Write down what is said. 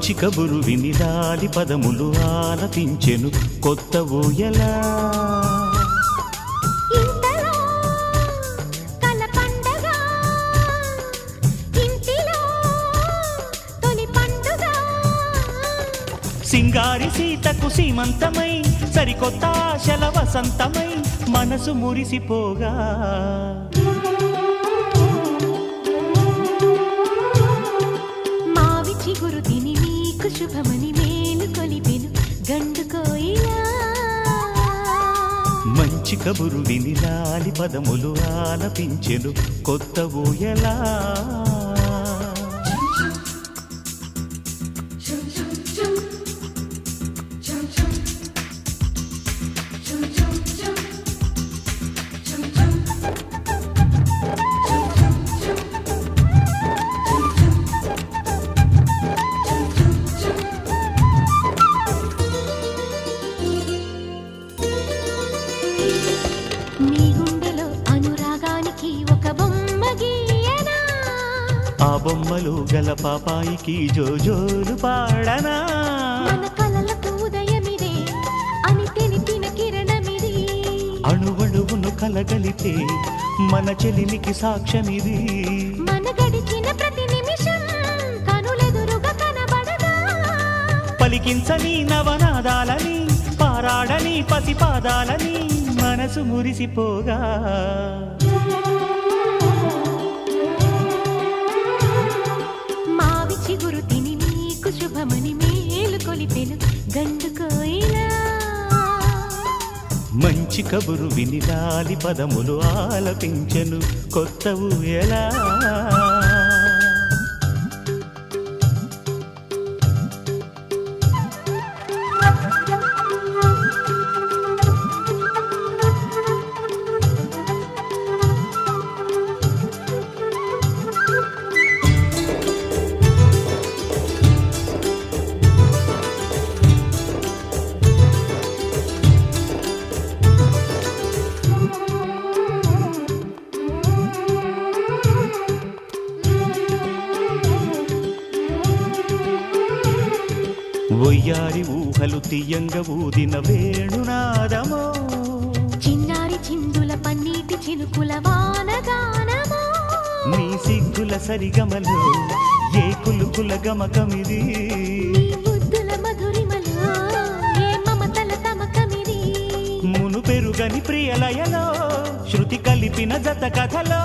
మంచి కబురు విని లాలి పదములు ఆలపించెను కొత్త ఊయలా. సింగారి సీతకు సీమంతమై సరికొత్త ఆశల వసంతమై మనసు మురిసిపోగా. మావి చిగురు తిని నీకు శుభమని మేలు కొలిపెను గండు కోయిలా. మంచి కబురు విని లాలి పదములు ఆలపించెను కొత్త ఊయలా. ఆ బొమ్మలు గల పాపాయికి జోజోలు పాడనా. మన కలలకు ఉదయమిదే అని తెలిపిన కిరణమిది. అణువణువును కలగలితే మన చెలిమికి సాక్ష్యమిది. మన గడిచిన ప్రతి నిమిషం కనులెదురుగా కనబడదా. పలికించని నవనాదాలని పారాడని పసిపాదాలని మనసు మురిసిపోగా. చిగురు తిని నీకు శుభమని మేలు కొలిపెను గండు కోయిలా. మంచి కబురు విని లాలి పదములు ఆలపించెను కొత్త ఊయలా. ఒయ్యారి ఊహలు తీయంగ ఊదిన వేణునాదమో. చిన్నారి చిందుల పన్నీటి చినుకుల వానగానమో. నీ సిగ్గుల సరిగమలో ఏ కులుకుల గమకమిది. నీ ముద్దుల మధురిమలో ఏ మమతల తమకమిది. మును పెరుగని ప్రియలయలో శృతి కలిపిన జత కథలో